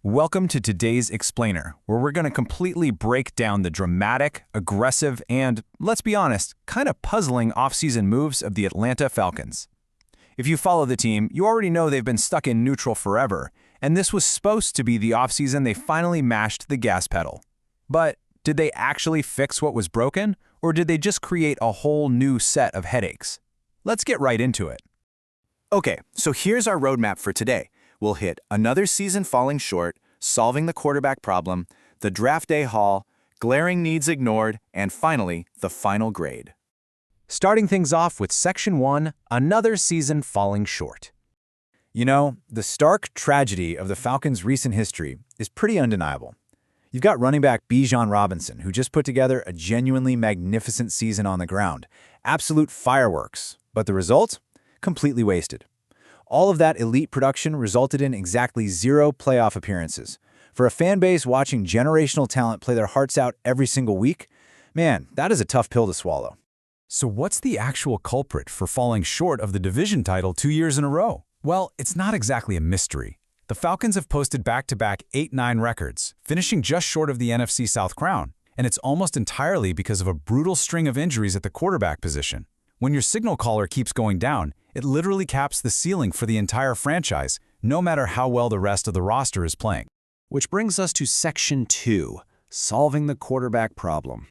Welcome to today's Explainer, where we're going to completely break down the dramatic, aggressive, and, let's be honest, kind of puzzling offseason moves of the Atlanta Falcons. If you follow the team, you already know they've been stuck in neutral forever, and this was supposed to be the offseason they finally mashed the gas pedal. But did they actually fix what was broken, or did they just create a whole new set of headaches? Let's get right into it. Okay, so here's our roadmap for today. We'll hit another season falling short, solving the quarterback problem, the draft day haul, glaring needs ignored, and finally, the final grade. Starting things off with Section 1, another season falling short. You know, the stark tragedy of the Falcons' recent history is pretty undeniable. You've got running back Bijan Robinson, who just put together a genuinely magnificent season on the ground. Absolute fireworks. But the result? Completely wasted. All of that elite production resulted in exactly 0 playoff appearances. For a fan base watching generational talent play their hearts out every single week, man, that is a tough pill to swallow. So what's the actual culprit for falling short of the division title 2 years in a row? Well, it's not exactly a mystery. The Falcons have posted back-to-back 8-9 records, finishing just short of the NFC South crown, and it's almost entirely because of a brutal string of injuries at the quarterback position. When your signal caller keeps going down, it literally caps the ceiling for the entire franchise, no matter how well the rest of the roster is playing. Which brings us to Section 2, solving the quarterback problem.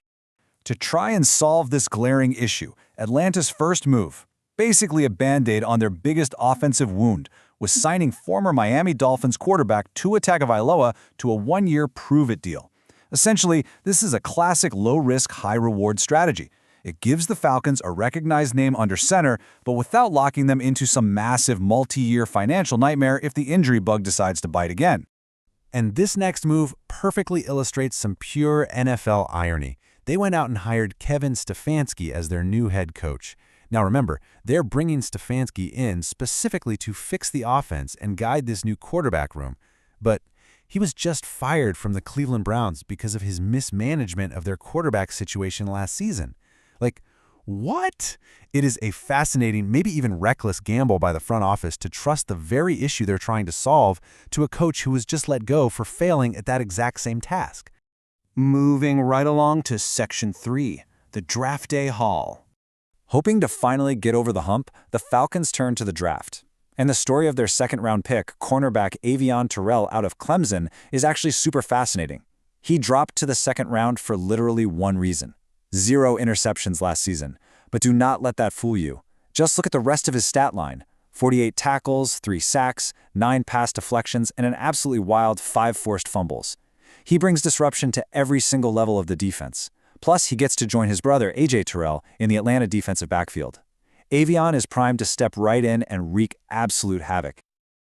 To try and solve this glaring issue, Atlanta's first move, basically a Band-Aid on their biggest offensive wound, was signing former Miami Dolphins quarterback Tua Tagovailoa to a 1-year prove-it deal. Essentially, this is a classic low-risk, high-reward strategy. It gives the Falcons a recognized name under center, but without locking them into some massive multi-year financial nightmare if the injury bug decides to bite again. And this next move perfectly illustrates some pure NFL irony. They went out and hired Kevin Stefanski as their new head coach. Now remember, they're bringing Stefanski in specifically to fix the offense and guide this new quarterback room. But he was just fired from the Cleveland Browns because of his mismanagement of their quarterback situation last season. Like, what? It is a fascinating, maybe even reckless gamble by the front office to trust the very issue they're trying to solve to a coach who was just let go for failing at that exact same task. Moving right along to Section 3, the draft day haul. Hoping to finally get over the hump, the Falcons turn to the draft. And the story of their second-round pick, cornerback Avion Terrell out of Clemson, is actually super fascinating. He dropped to the second round for literally one reason. 0 interceptions last season. But do not let that fool you. Just look at the rest of his stat line. 48 tackles, 3 sacks, 9 pass deflections, and an absolutely wild 5 forced fumbles. He brings disruption to every single level of the defense. Plus, he gets to join his brother, A.J. Terrell, in the Atlanta defensive backfield. Avion is primed to step right in and wreak absolute havoc.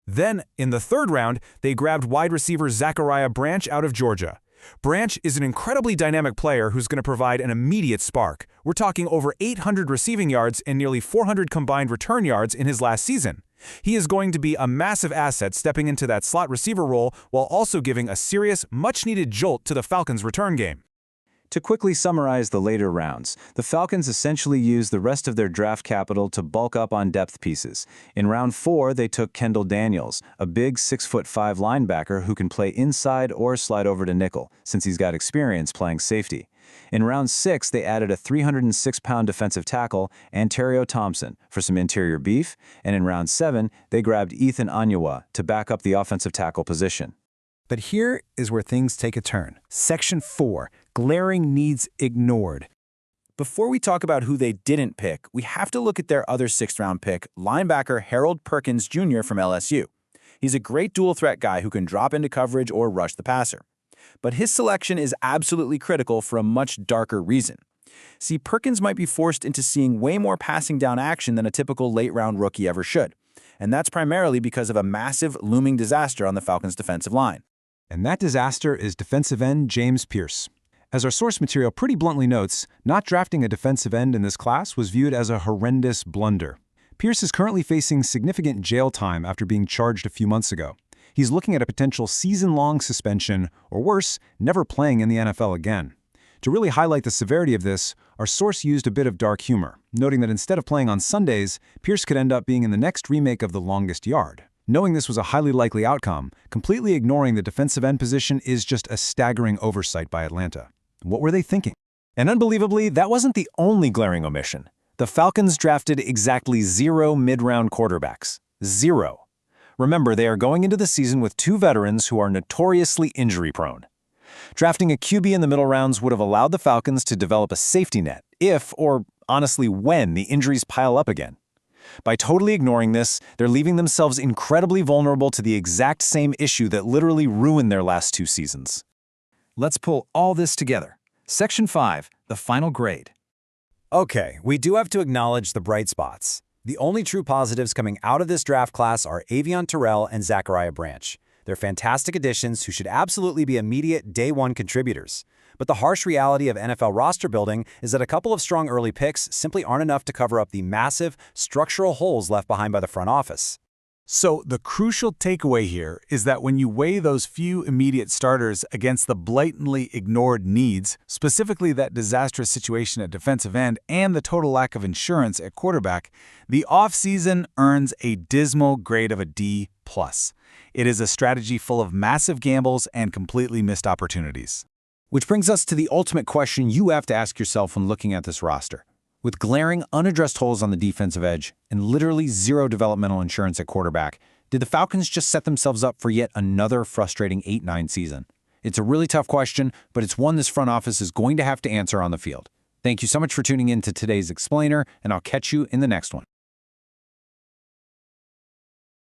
Then, in the third round, they grabbed wide receiver Zachariah Branch out of Georgia. Branch is an incredibly dynamic player who's going to provide an immediate spark. We're talking over 800 receiving yards and nearly 400 combined return yards in his last season. He is going to be a massive asset stepping into that slot receiver role while also giving a serious, much-needed jolt to the Falcons' return game. To quickly summarize the later rounds, the Falcons essentially used the rest of their draft capital to bulk up on depth pieces. In round 4, they took Kendall Daniels, a big 6'5" linebacker who can play inside or slide over to nickel, since he's got experience playing safety. In round 6, they added a 306-pound defensive tackle, Antario Thompson, for some interior beef, and in round 7, they grabbed Ethan Anyawa to back up the offensive tackle position. But here is where things take a turn. Section 4, glaring needs ignored. Before we talk about who they didn't pick, we have to look at their other 6th-round pick, linebacker Harold Perkins Jr. from LSU. He's a great dual-threat guy who can drop into coverage or rush the passer. But his selection is absolutely critical for a much darker reason. See, Perkins might be forced into seeing way more passing down action than a typical late-round rookie ever should. And that's primarily because of a massive, looming disaster on the Falcons' defensive line. And that disaster is defensive end James Pierce. As our source material pretty bluntly notes, not drafting a defensive end in this class was viewed as a horrendous blunder. Pierce is currently facing significant jail time after being charged a few months ago. He's looking at a potential season-long suspension, or worse, never playing in the NFL again. To really highlight the severity of this, our source used a bit of dark humor, noting that instead of playing on Sundays, Pierce could end up being in the next remake of The Longest Yard. Knowing this was a highly likely outcome, completely ignoring the defensive end position is just a staggering oversight by Atlanta. What were they thinking? And unbelievably, that wasn't the only glaring omission. The Falcons drafted exactly 0 mid-round quarterbacks. 0. Remember, they are going into the season with 2 veterans who are notoriously injury-prone. Drafting a QB in the middle rounds would have allowed the Falcons to develop a safety net if, or honestly when, the injuries pile up again. By totally ignoring this, they're leaving themselves incredibly vulnerable to the exact same issue that literally ruined their last 2 seasons. Let's pull all this together. Section 5, the final grade. Okay, we do have to acknowledge the bright spots. The only true positives coming out of this draft class are Avion Terrell and Zachariah Branch. They're fantastic additions who should absolutely be immediate day one contributors. But the harsh reality of NFL roster building is that a couple of strong early picks simply aren't enough to cover up the massive structural holes left behind by the front office. So the crucial takeaway here is that when you weigh those few immediate starters against the blatantly ignored needs, specifically that disastrous situation at defensive end and the total lack of insurance at quarterback, the offseason earns a dismal grade of a D+. It is a strategy full of massive gambles and completely missed opportunities. Which brings us to the ultimate question you have to ask yourself when looking at this roster. With glaring, unaddressed holes on the defensive edge and literally 0 developmental insurance at quarterback, did the Falcons just set themselves up for yet another frustrating 8-9 season? It's a really tough question, but it's one this front office is going to have to answer on the field. Thank you so much for tuning in to today's Explainer, and I'll catch you in the next one.